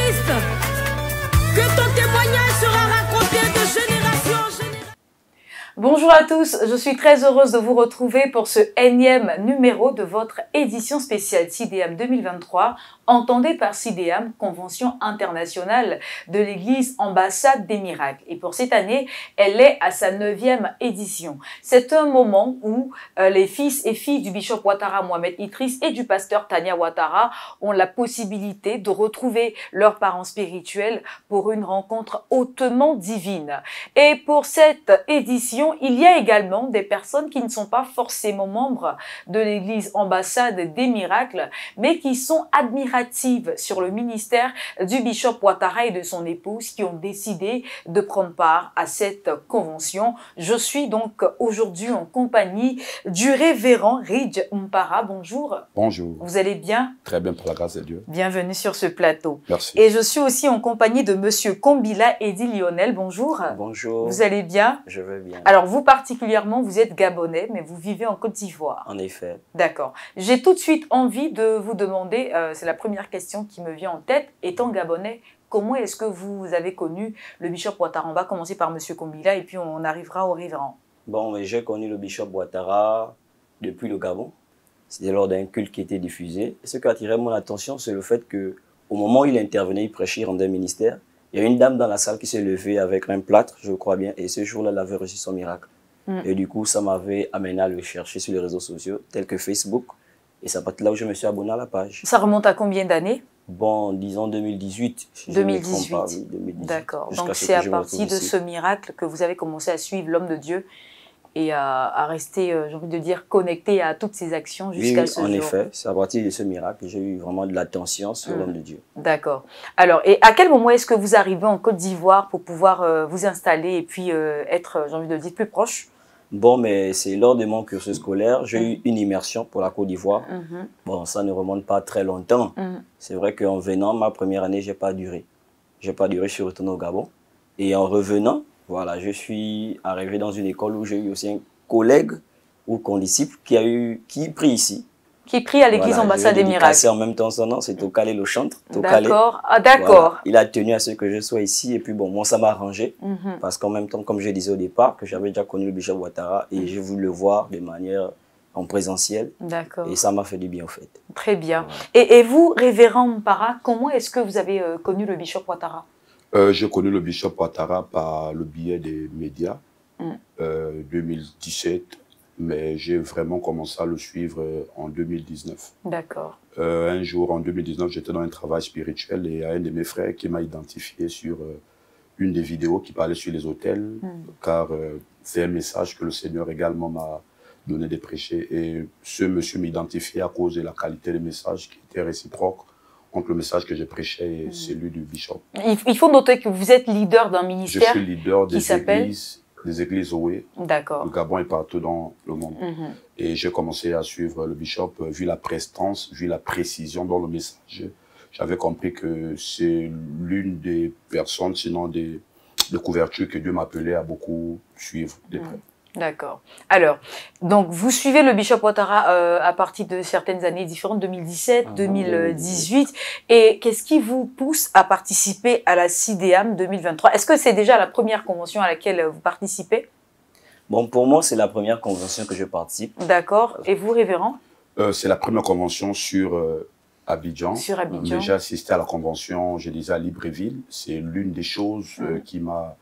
Christ, que ton témoignage sera raconté de génération en génération. Bonjour à tous, je suis très heureuse de vous retrouver pour ce énième numéro de votre édition spéciale CIDEAM 2023. Entendez par CIDEAM, Convention internationale de l'Église Ambassade des Miracles. Et pour cette année, elle est à sa 9e édition. C'est un moment où les fils et filles du bishop Ouattara Mohamed Idriss et du pasteur Tania Ouattara ont la possibilité de retrouver leurs parents spirituels pour une rencontre hautement divine. Et pour cette édition, il y a également des personnes qui ne sont pas forcément membres de l'Église Ambassade des Miracles, mais qui sont admiratives sur le ministère du bishop Ouattara et de son épouse qui ont décidé de prendre part à cette convention. Je suis donc aujourd'hui en compagnie du révérend Ridge Mpara. Bonjour. Bonjour. Vous allez bien? Très bien, pour la grâce de Dieu. Bienvenue sur ce plateau. Merci. Et je suis aussi en compagnie de monsieur Kombila Edi Lionel. Bonjour. Bonjour. Vous allez bien? Je vais bien. Alors vous particulièrement, vous êtes gabonais, mais vous vivez en Côte d'Ivoire. En effet. D'accord. J'ai tout de suite envie de vous demander, c'est la première question qui me vient en tête, étant gabonais, comment est-ce que vous avez connu le bishop Ouattara? On va commencer par monsieur Kombila et puis on arrivera au révérend. Bon, j'ai connu le bishop Ouattara depuis le Gabon. C'était lors d'un culte qui était diffusé. Et ce qui a attiré mon attention, c'est le fait que au moment où il intervenait, il prêchait, il rendait un ministère. Il y a une dame dans la salle qui s'est levée avec un plâtre, je crois bien, et ce jour-là, elle avait reçu son miracle. Et du coup, ça m'avait amené à le chercher sur les réseaux sociaux, tels que Facebook. Et c'est à partir de là où je me suis abonné à la page. Ça remonte à combien d'années? Bon, disons 2018. Si 2018. je me trompe pas, oui, 2018. D'accord. Jusqu'à Donc ce c'est que à je me partir retrouve de ici. ce miracle que vous avez commencé à suivre l'homme de Dieu et à rester, j'ai envie de dire, connecté à toutes ses actions jusqu'à ce jour. En effet, c'est à partir de ce miracle que j'ai eu vraiment de l'attention sur l'homme de Dieu. D'accord. Alors, et à quel moment est-ce que vous arrivez en Côte d'Ivoire pour pouvoir vous installer et puis être, j'ai envie de dire, plus proche? Bon, mais c'est lors de mon cursus scolaire, j'ai eu une immersion pour la Côte d'Ivoire. Bon, ça ne remonte pas très longtemps. C'est vrai qu'en venant, ma première année, j'ai pas duré. J'ai pas duré, je suis retourné au Gabon. Et en revenant, voilà, je suis arrivé dans une école où j'ai eu aussi un collègue ou condisciple qui prie ici. Qui prie à l'église Ambassade des Miracles. En même temps son nom, c'est Tokale le chantre. D'accord. Ah, d'accord. Voilà. Il a tenu à ce que je sois ici et puis bon, moi ça m'a arrangé parce qu'en même temps, comme je disais au départ, que j'avais déjà connu le bishop Ouattara et j'ai voulu le voir de manière en présentiel. D'accord. Et ça m'a fait du bien au fait. Très bien. Voilà. Et vous, révérend Mpara, comment est-ce que vous avez connu le bishop Ouattara? J'ai connu le bishop Ouattara par le biais des médias, 2017, mais j'ai vraiment commencé à le suivre en 2019. D'accord. Un jour, en 2019, j'étais dans un travail spirituel et il y a un de mes frères qui m'a identifié sur une des vidéos qui parlait sur les hôtels, car c'est un message que le Seigneur également m'a donné de prêcher. Et ce monsieur m'identifiait à cause de la qualité des messages qui était réciproque entre le message que je prêchais et celui du bishop. Il faut noter que vous êtes leader d'un ministère. Je suis leader des églises OE. D'accord. Le Gabon est partout dans le monde. Et j'ai commencé à suivre le bishop, vu la prestance, vu la précision dans le message. J'avais compris que c'est l'une des personnes, sinon des couvertures que Dieu m'appelait à beaucoup suivre de près. D'accord. Alors, donc vous suivez le bishop Ouattara à partir de certaines années différentes, 2017, 2018. Et qu'est-ce qui vous pousse à participer à la CIDEAM 2023? Est-ce que c'est déjà la première convention à laquelle vous participez? Bon, pour moi, c'est la première convention que je participe. D'accord. Et vous, révérend? C'est la première convention sur Abidjan. Sur Abidjan. J'ai assisté à la convention, je disais, à Libreville. C'est l'une des choses qui m'a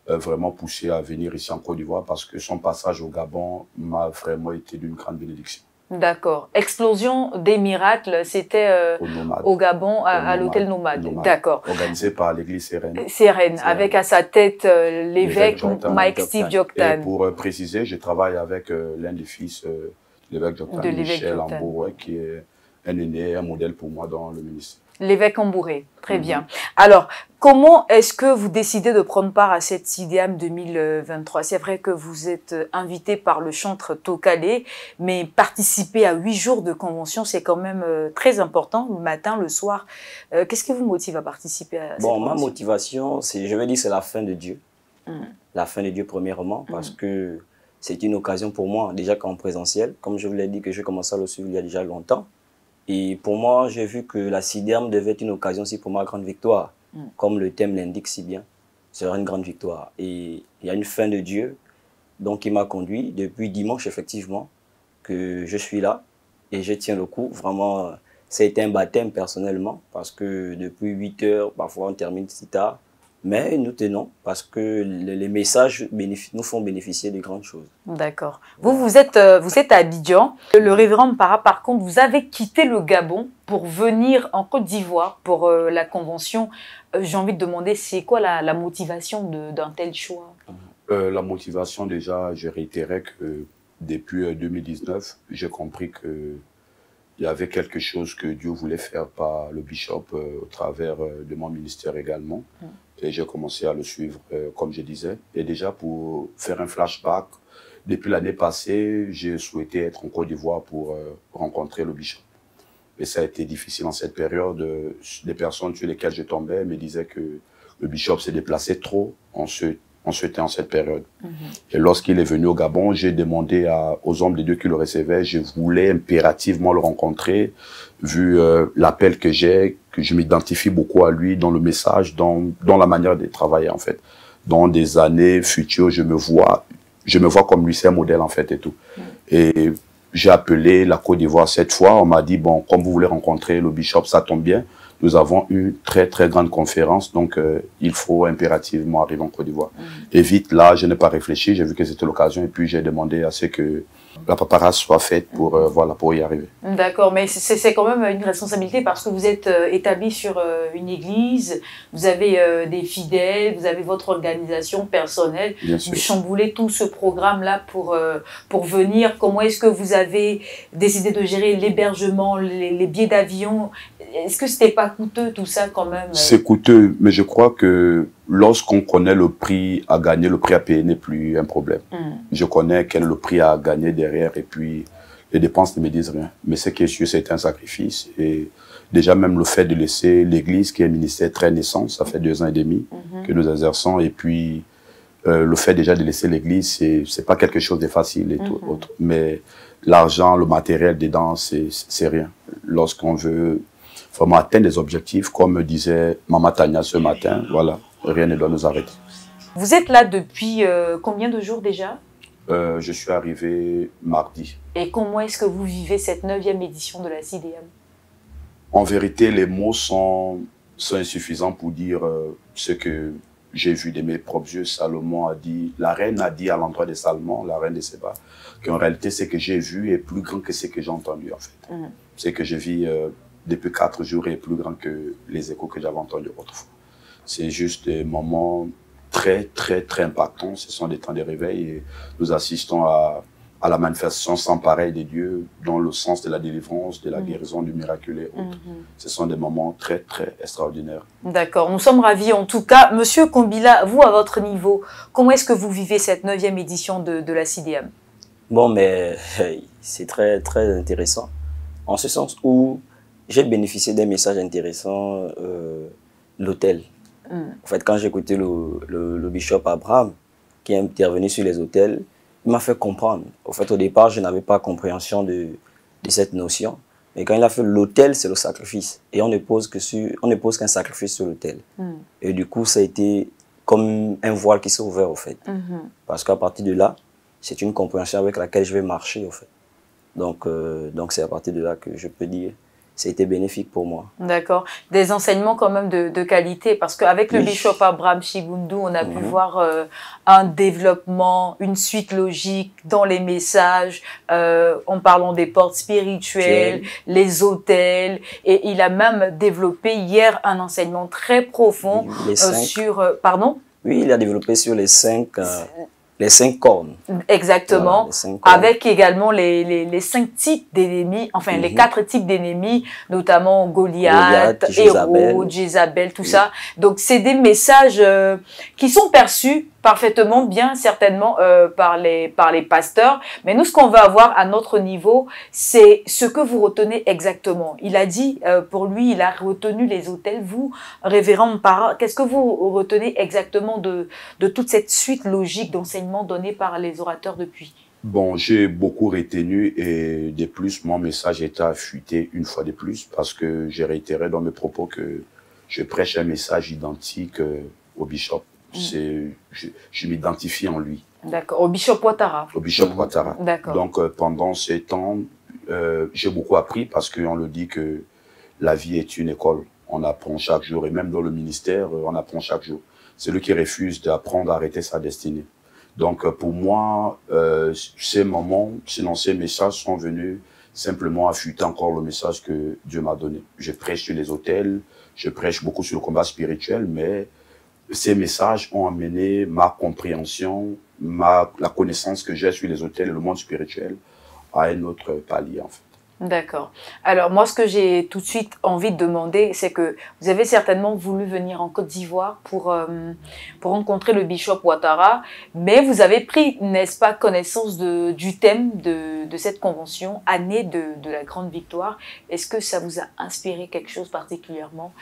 vraiment poussé à venir ici en Côte d'Ivoire parce que son passage au Gabon m'a vraiment été d'une grande bénédiction. D'accord. Explosion des miracles, c'était au Gabon, à l'hôtel Nomade. D'accord. Organisé par l'église Sérène. Sérène, avec à sa tête l'évêque Mike Steve Joktan. Et pour préciser, je travaille avec l'un des fils de l'évêque Joktan, Michel Ambouré, qui est un aîné, un modèle pour moi dans le ministère. L'évêque Ambouré, très bien. Alors, comment est-ce que vous décidez de prendre part à cette CIDEAM 2023? C'est vrai que vous êtes invité par le chantre Tokale, mais participer à 8 jours de convention, c'est quand même très important, le matin, le soir. Qu'est-ce qui vous motive à participer à cette convention? Ma motivation, je vais dire, c'est la fin de Dieu. La fin de Dieu, premièrement, parce que c'est une occasion pour moi, déjà qu'en présentiel, comme je vous l'ai dit, que j'ai commencé à le suivre il y a déjà longtemps. Et pour moi, j'ai vu que la CIDEAM devait être une occasion aussi pour ma grande victoire. Comme le thème l'indique si bien, ce sera une grande victoire. Et il y a une fin de Dieu, donc qui m'a conduit depuis dimanche, effectivement, que je suis là et je tiens le coup. Vraiment, ça a été un baptême personnellement, parce que depuis 8 heures, parfois on termine si tard. Mais nous tenons parce que les messages nous font bénéficier de grandes choses. D'accord. Vous êtes à Abidjan. Le révérend Mpara, par contre, vous avez quitté le Gabon pour venir en Côte d'Ivoire pour la convention. J'ai envie de demander, c'est quoi la motivation d'un tel choix? La motivation, déjà, je réitérais que depuis 2019, j'ai compris que il y avait quelque chose que Dieu voulait faire par le bishop au travers de mon ministère également. Et j'ai commencé à le suivre, comme je disais. Et déjà, pour faire un flashback, depuis l'année passée, j'ai souhaité être en Côte d'Ivoire pour rencontrer le bishop. Et ça a été difficile en cette période. Les personnes sur lesquelles je tombais me disaient que le bishop s'est déplacé trop en cette période. Et lorsqu'il est venu au Gabon, j'ai demandé aux hommes de Dieu qui le recevaient, je voulais impérativement le rencontrer, vu l'appel que j'ai, que je m'identifie beaucoup à lui dans le message, dans la manière de travailler en fait. Dans des années futures, je me vois comme lui, c'est un modèle en fait et tout. Et j'ai appelé la Côte d'Ivoire cette fois, on m'a dit, bon, comme vous voulez rencontrer le bishop, ça tombe bien. Nous avons une très très grande conférence, donc il faut impérativement arriver en Côte d'Ivoire. Et vite là, je n'ai pas réfléchi, j'ai vu que c'était l'occasion et puis j'ai demandé à ce que la paperasse soit faite pour y arriver. D'accord, mais c'est quand même une responsabilité parce que vous êtes établi sur une église, vous avez des fidèles, vous avez votre organisation personnelle. Vous chamboulez tout ce programme-là pour venir. Comment est-ce que vous avez décidé de gérer l'hébergement, les billets d'avion? Est-ce que c'était pas coûteux tout ça quand même? C'est coûteux, mais je crois que lorsqu'on connaît le prix à gagner, le prix à payer n'est plus un problème. Je connais quel est le prix à gagner derrière et puis les dépenses ne me disent rien. Mais ce qui est sûr, c'est un sacrifice. Et déjà même le fait de laisser l'église, qui est un ministère très naissant, ça fait 2 ans et demi que nous exerçons. Et puis le fait déjà de laisser l'église, c'est pas quelque chose de facile et tout autre. Mais l'argent, le matériel dedans, c'est rien. Lorsqu'on veut vraiment atteindre des objectifs, comme disait Maman Tania ce matin, voilà, rien ne doit nous arrêter. Vous êtes là depuis combien de jours déjà? Je suis arrivé mardi. Et comment est-ce que vous vivez cette 9e édition de la CIDEAM? En vérité, les mots sont insuffisants pour dire ce que j'ai vu de mes propres yeux. Salomon a dit, la reine a dit à l'endroit de Salomon, la reine de Séba, qu'en réalité, ce que j'ai vu est plus grand que ce que j'ai entendu en fait. Ce que je vis depuis 4 jours est plus grand que les échos que j'avais entendus autrefois. C'est juste des moments très, très, très impactants. Ce sont des temps de réveil et nous assistons à la manifestation sans pareil de Dieu dans le sens de la délivrance, de la guérison, du miraculé et autres. Ce sont des moments très, très extraordinaires. D'accord. Nous sommes ravis en tout cas. Monsieur Kombila, vous, à votre niveau, comment est-ce que vous vivez cette 9e édition de la CIDEAM? Bon, mais c'est très, très intéressant. En ce sens où j'ai bénéficié d'un message intéressant, l'hôtel. En fait, quand j'ai écouté le bishop Abraham, qui est intervenu sur les hôtels, il m'a fait comprendre. En fait, au départ, je n'avais pas compréhension de cette notion. Mais quand il a fait l'hôtel, c'est le sacrifice. Et on ne pose qu'un sacrifice sur l'hôtel. Et du coup, ça a été comme un voile qui s'est ouvert, en fait. Parce qu'à partir de là, c'est une compréhension avec laquelle je vais marcher, en fait. Donc c'est à partir de là que je peux dire ça a été bénéfique pour moi. D'accord. Des enseignements quand même de qualité, parce qu'avec le bishop Abraham Chigundu, on a pu voir un développement, une suite logique dans les messages, en parlant des portes spirituelles, les hôtels, et il a même développé hier un enseignement très profond sur... pardon? Oui, il a développé sur les 5 cornes. Exactement. Voilà, 5 cornes. Avec également les 5 types d'ennemis, enfin les 4 types d'ennemis, notamment Goliath, Héros, Jézabel, tout ça. Donc c'est des messages qui sont perçus parfaitement bien, certainement, par les pasteurs. Mais nous, ce qu'on va avoir à notre niveau, c'est ce que vous retenez exactement. Il a dit, pour lui, il a retenu les hôtels. Vous, révérend Mpara, qu'est-ce que vous retenez exactement de toute cette suite logique d'enseignements donnés par les orateurs depuis? Bon, j'ai beaucoup retenu et de plus, mon message était affûté une fois de plus parce que j'ai réitéré dans mes propos que je prêche un message identique au bishop. Je m'identifie en lui. D'accord, au bishop Ouattara. Au bishop Ouattara. D'accord. Donc, pendant ces temps, j'ai beaucoup appris parce qu'on le dit que la vie est une école. On apprend chaque jour et même dans le ministère, on apprend chaque jour. Celui qui refuse d'apprendre à arrêter sa destinée. Donc, pour moi, ces moments, ces messages sont venus simplement affûter encore le message que Dieu m'a donné. Je prêche sur les autels, je prêche beaucoup sur le combat spirituel, mais ces messages ont amené ma compréhension, la connaissance que j'ai sur les autels et le monde spirituel à un autre palier, en fait. D'accord. Alors, moi, ce que j'ai tout de suite envie de demander, c'est que vous avez certainement voulu venir en Côte d'Ivoire pour rencontrer le bishop Ouattara, mais vous avez pris, n'est-ce pas, connaissance du thème de cette convention, année de la Grande Victoire. Est-ce que ça vous a inspiré quelque chose particulièrement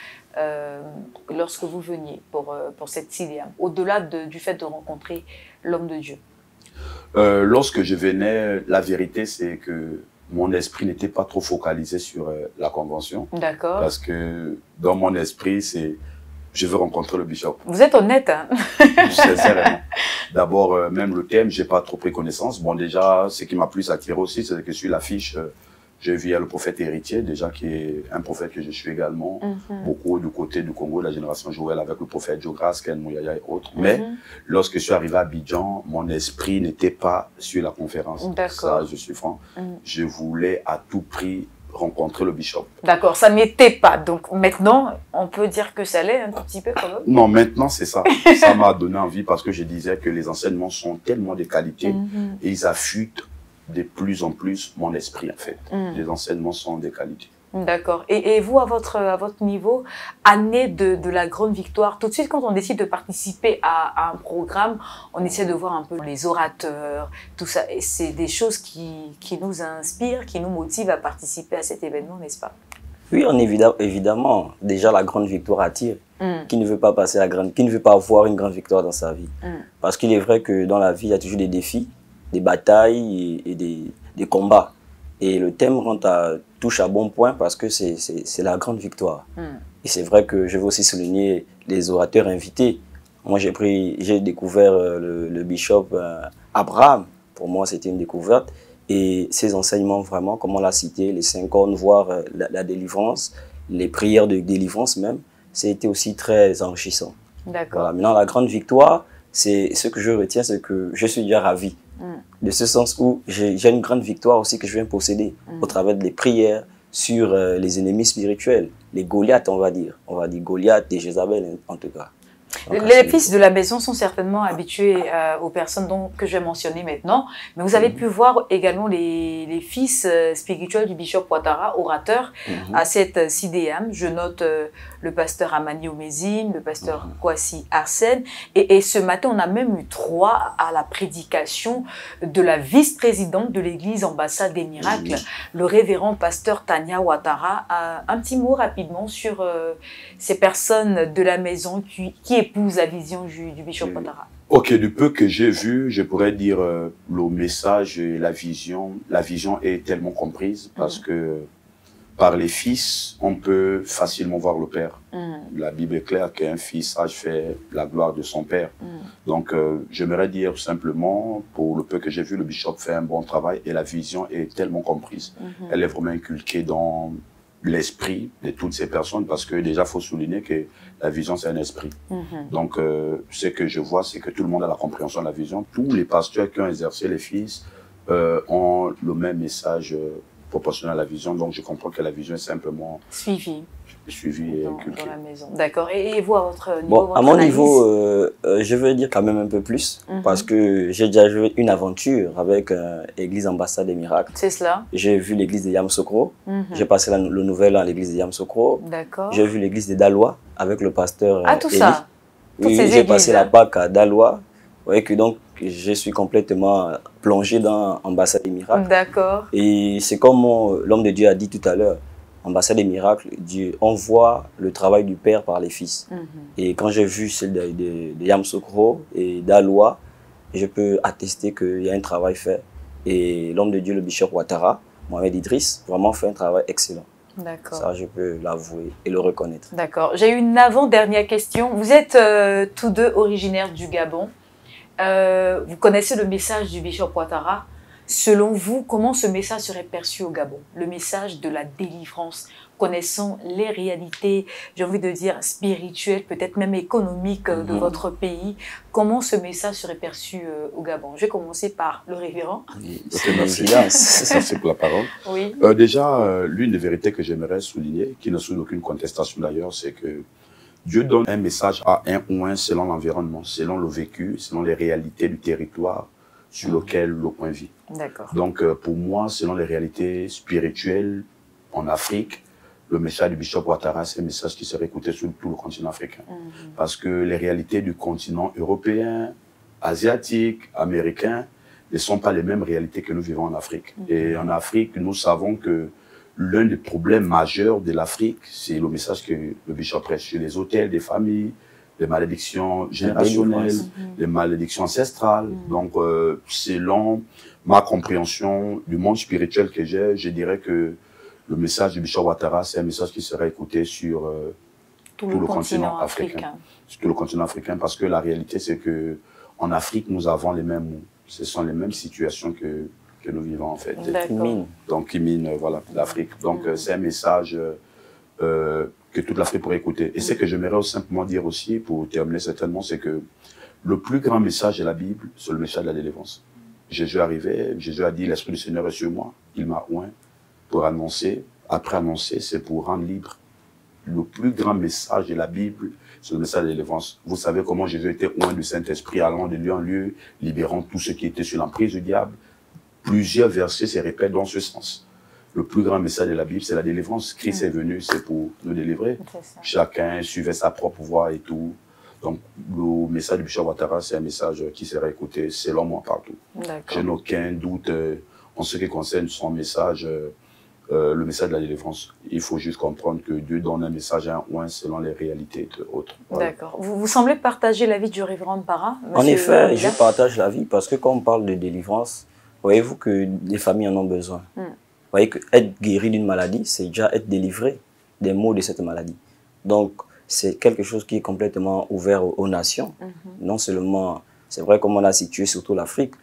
lorsque vous veniez pour cette CIDEAM, au-delà du fait de rencontrer l'homme de Dieu? Lorsque je venais, la vérité, c'est que mon esprit n'était pas trop focalisé sur la convention. D'accord. Parce que dans mon esprit, c'est je veux rencontrer le bishop. Vous êtes honnête, hein? Sincèrement. D'abord, même le thème, j'ai pas trop pris connaissance. Bon, déjà, ce qui m'a plus attiré aussi, c'est que sur l'affiche, j'ai vu le prophète héritier, déjà, qui est un prophète que je suis également. Beaucoup du côté du Congo, la génération Joël, avec le prophète Jogras, Ken Mouyaya et autres. Mais lorsque je suis arrivé à Abidjan, mon esprit n'était pas sur la conférence. Ça, je suis franc. Je voulais à tout prix rencontrer le bishop. D'accord, ça n'était pas. Donc maintenant, on peut dire que ça l'est un tout petit peu quand même. Non, maintenant c'est ça. Ça m'a donné envie parce que je disais que les enseignements sont tellement de qualité et ils affûtent de plus en plus mon esprit en fait. Les enseignements sont de qualité. D'accord. Et vous, à votre niveau, année de la Grande Victoire, tout de suite, quand on décide de participer à un programme, on essaie de voir un peu les orateurs, tout ça. Et c'est des choses qui nous inspirent, qui nous motivent à participer à cet événement, n'est-ce pas? Oui, évidemment. Déjà, la Grande Victoire attire. Qui ne veut pas passer qui ne veut pas avoir une grande victoire dans sa vie. Parce qu'il est vrai que dans la vie, il y a toujours des défis, des batailles et des combats. Et le thème touche à bon point parce que c'est la grande victoire. Et c'est vrai que je veux aussi souligner les orateurs invités. Moi, j'ai découvert le bishop Abraham. Pour moi, c'était une découverte. Et ses enseignements, vraiment, comme on l'a cité, les 5 cornes, voire la délivrance, les prières de délivrance même, c'était aussi très enrichissant. D'accord. Voilà. Maintenant, la grande victoire, ce que je retiens, c'est que je suis déjà ravi. De ce sens où j'ai une grande victoire aussi que je viens posséder au travers des prières sur les ennemis spirituels, les Goliaths, on va dire Goliath et Jézabel en tout cas. Donc, les fils de la maison sont certainement habitués aux personnes que je vais mentionner maintenant, mais vous avez pu voir également les fils spirituels du bishop Ouattara, orateurs à cette CIDEAM. Je note le pasteur Amani Omezim, le pasteur Kwasi Arsène, et ce matin on a même eu 3 à la prédication de la vice-présidente de l'église Ambassade des Miracles, le révérend pasteur Tania Ouattara. Un petit mot rapidement sur ces personnes de la maison qui épousent la vision du bishop Ouattara. Ok, du peu que j'ai vu, je pourrais dire le message et la vision est tellement comprise parce que par les fils, on peut facilement voir le père. La Bible est claire qu'un fils sage fait la gloire de son père. Donc, j'aimerais dire simplement, pour le peu que j'ai vu, le bishop fait un bon travail et la vision est tellement comprise. Elle est vraiment inculquée dans l'esprit de toutes ces personnes parce que déjà, il faut souligner que la vision, c'est un esprit. Donc, ce que je vois, c'est que tout le monde a la compréhension de la vision. Tous les pasteurs qui ont exercé les fils ont le même message proportionnel à la vision. Donc, je comprends que la vision est simplement suivie et inculquée. Dans la maison. D'accord. Et vous, à votre niveau, bon, à mon niveau, je veux dire quand même un peu plus parce que j'ai déjà joué une aventure avec l'église Ambassade des Miracles. C'est cela. J'ai vu l'église de Yamoussoukro. J'ai passé le nouvel an à l'église de Yamoussoukro. D'accord. J'ai vu l'église de Daloa avec le pasteur tout Eli. ça. Oui, j'ai passé la Pâque à Daloa. Vous voyez que donc, je suis complètement plongé dans Ambassade des Miracles. D'accord. Et c'est comme l'homme de Dieu a dit tout à l'heure, Ambassade des Miracles, Dieu envoie le travail du Père par les fils. Et quand j'ai vu celle de Yamoussoukro et d'Aloa, je peux attester qu'il y a un travail fait. Et l'homme de Dieu, le bishop Ouattara, Mohamed Idriss, vraiment fait un travail excellent. D'accord. Ça, je peux l'avouer et le reconnaître. D'accord. J'ai une avant-dernière question. Vous êtes tous deux originaires du Gabon. Vous connaissez le message du Bishop Ouattara. Selon vous, comment ce message serait perçu au Gabon? Le message de la délivrance, connaissant les réalités, j'ai envie de dire spirituelles, peut-être même économiques de votre pays. Comment ce message serait perçu au Gabon? Je vais commencer par le révérend. Ok, merci. Merci pour la parole. Oui. Déjà, l'une des vérités que j'aimerais souligner, qui ne souligne aucune contestation d'ailleurs, c'est que Dieu donne un message à un ou un selon l'environnement, selon le vécu, selon les réalités du territoire sur lequel le coin vit. D'accord. Donc, pour moi, selon les réalités spirituelles en Afrique, le message du Bishop Ouattara, c'est un message qui serait écouté sur tout le continent africain. Parce que les réalités du continent européen, asiatique, américain, ne sont pas les mêmes réalités que nous vivons en Afrique. Et en Afrique, nous savons que l'un des problèmes majeurs de l'Afrique, c'est le message que le Bishop prêche sur les hôtels des familles, les malédictions générationnelles, les malédictions ancestrales. Donc, selon ma compréhension du monde spirituel que j'ai, je dirais que le message du Bishop Ouattara, c'est un message qui serait écouté sur tout le continent africain. Sur tout le continent africain, parce que la réalité, c'est que en Afrique, nous avons les mêmes, ce sont les mêmes situations que nous vivons en fait. Donc, qui mine, voilà, l'Afrique. Donc, c'est un message que toute l'Afrique pourrait écouter. Et ce que j'aimerais simplement dire aussi, pour terminer certainement, c'est que le plus grand message de la Bible, c'est le message de la délivrance. Jésus est arrivé, Jésus a dit, l'Esprit du Seigneur est sur moi, il m'a oint pour annoncer. Après annoncer, c'est pour rendre libre. Le plus grand message de la Bible, c'est le message de la délivrance. Vous savez comment Jésus était oint du Saint-Esprit, allant de lieu en lieu, libérant tous ceux qui étaient sur l'emprise du diable. Plusieurs versets se répètent dans ce sens. Le plus grand message de la Bible, c'est la délivrance. Christ est venu, c'est pour nous délivrer. Chacun suivait sa propre voie et tout. Donc, le message du Bishop Ouattara, c'est un message qui sera écouté, selon moi, partout. Je n'ai aucun doute en ce qui concerne son message, le message de la délivrance. Il faut juste comprendre que Dieu donne un message à un ou un selon les réalités autres. Voilà. D'accord. Vous semblez partager l'avis du révérend Para, monsieur? En effet, je partage l'avis parce que quand on parle de délivrance, voyez-vous que les familles en ont besoin. Vous voyez qu'être guéri d'une maladie, c'est déjà être délivré des maux de cette maladie. Donc, c'est quelque chose qui est complètement ouvert aux nations. Non seulement, c'est vrai comme on a situé surtout l'Afrique,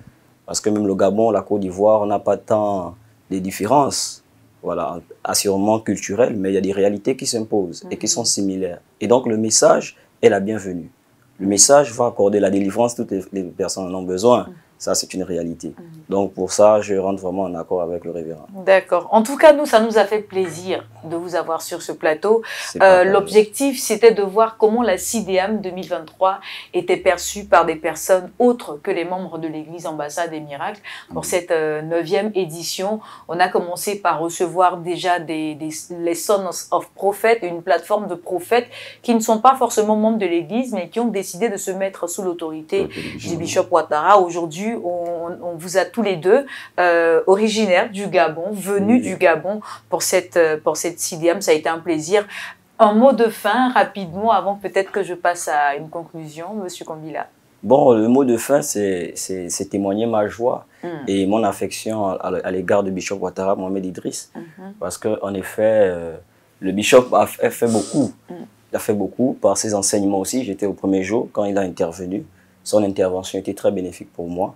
parce que même le Gabon, la Côte d'Ivoire, on n'a pas tant de différences, voilà, assurément culturelles, mais il y a des réalités qui s'imposent et qui sont similaires. Et donc, le message est la bienvenue. Le message va accorder la délivrance, toutes les personnes en ont besoin. Ça, c'est une réalité. Donc, pour ça, je rentre vraiment en accord avec le révérend. D'accord. En tout cas, nous, ça nous a fait plaisir de vous avoir sur ce plateau. L'objectif, c'était de voir comment la CIDEAM 2023 était perçue par des personnes autres que les membres de l'Église Ambassade des Miracles. Pour cette 9e édition, on a commencé par recevoir déjà les Sons of Prophets, une plateforme de prophètes qui ne sont pas forcément membres de l'Église, mais qui ont décidé de se mettre sous l'autorité du Bishop Ouattara. Aujourd'hui, on vous a tous les deux originaires du Gabon, venus du Gabon pour cette CIDEAM. Ça a été un plaisir. Un mot de fin, rapidement, avant peut-être que je passe à une conclusion, Monsieur Kombila. Bon, le mot de fin, c'est témoigner ma joie et mon affection à l'égard de Bishop Ouattara Mohamed Idriss. Parce qu'en effet, le Bishop a fait beaucoup. Il a fait beaucoup par ses enseignements aussi. J'étais au premier jour quand il a intervenu. Son intervention était très bénéfique pour moi.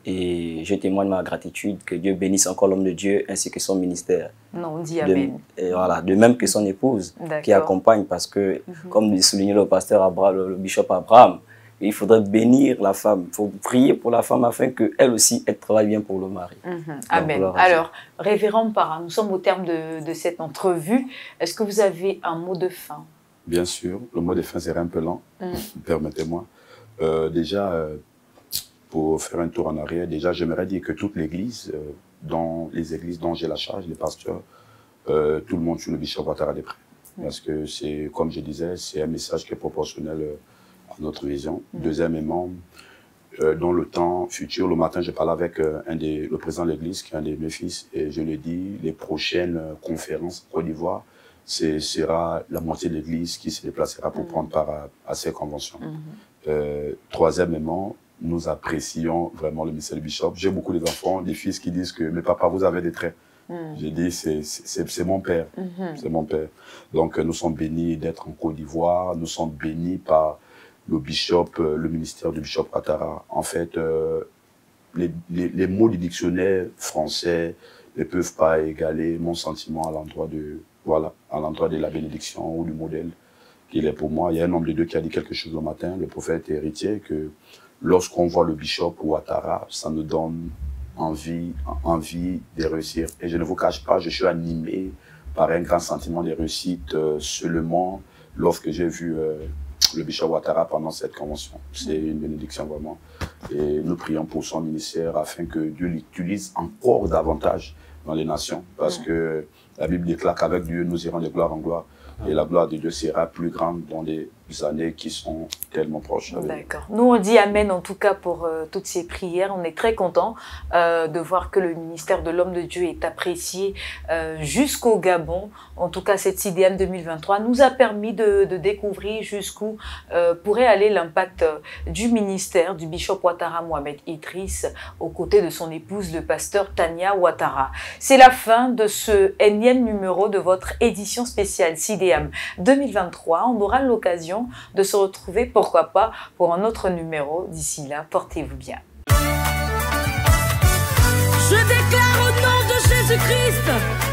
Et je témoigne ma gratitude, que Dieu bénisse encore l'homme de Dieu ainsi que son ministère. Non, on dit Amen. Et voilà, de même que son épouse qui accompagne, parce que, comme le soulignait le pasteur Abraham, le bishop Abraham, il faudrait bénir la femme. Il faut prier pour la femme afin qu'elle aussi, elle travaille bien pour le mari. Amen. Alors, révérend Para, nous sommes au terme de cette entrevue. Est-ce que vous avez un mot de fin? Bien sûr, le mot de fin serait un peu lent, permettez-moi. Déjà, pour faire un tour en arrière, déjà, j'aimerais dire que toute l'Église, dans les églises dont j'ai la charge, les pasteurs, tout le monde sur le Bishop Ouattara des prêts. Parce que c'est, comme je disais, c'est un message qui est proportionnel à notre vision. Deuxièmement, dans le temps futur, le matin, je parlais avec le président de l'Église, qui est un de mes fils, et je lui ai dit, les prochaines conférences en Côte d'Ivoire, ce sera la moitié de l'Église qui se déplacera pour prendre part à ces conventions. Troisièmement, nous apprécions vraiment le message du Bishop. J'ai beaucoup d'enfants, des fils qui disent que « Mais papa, vous avez des traits ». J'ai dit, c'est mon père. C'est mon père. Donc, nous sommes bénis d'être en Côte d'Ivoire. Nous sommes bénis par le bishop, le ministère du bishop Ouattara. En fait, les mots du dictionnaire français ne peuvent pas égaler mon sentiment à l'endroit de, voilà, à l'endroit de la bénédiction ou du modèle qu'il est pour moi. Il y a un homme de Dieu qui a dit quelque chose le matin, le prophète héritier, que lorsqu'on voit le bishop Ouattara, ça nous donne envie de réussir. Et je ne vous cache pas, je suis animé par un grand sentiment de réussite seulement lorsque j'ai vu le bishop Ouattara pendant cette convention. C'est une bénédiction vraiment. Et nous prions pour son ministère afin que Dieu l'utilise encore davantage dans les nations. Parce que la Bible déclare qu'avec Dieu, nous irons de gloire en gloire. Et la gloire de Dieu sera plus grande dans des années qui sont tellement proches. D'accord. Nous, on dit Amen en tout cas pour toutes ces prières. On est très contents de voir que le ministère de l'Homme de Dieu est apprécié jusqu'au Gabon. En tout cas, cette CIDEAM 2023 nous a permis de découvrir jusqu'où pourrait aller l'impact du ministère du bishop Ouattara Mohamed Idriss aux côtés de son épouse, le pasteur Tania Ouattara. C'est la fin de ce énième numéro de votre édition spéciale CIDEAM 2023. On aura l'occasion de se retrouver, pourquoi pas, pour un autre numéro. D'ici là, portez-vous bien. Je déclare au nom de Jésus-Christ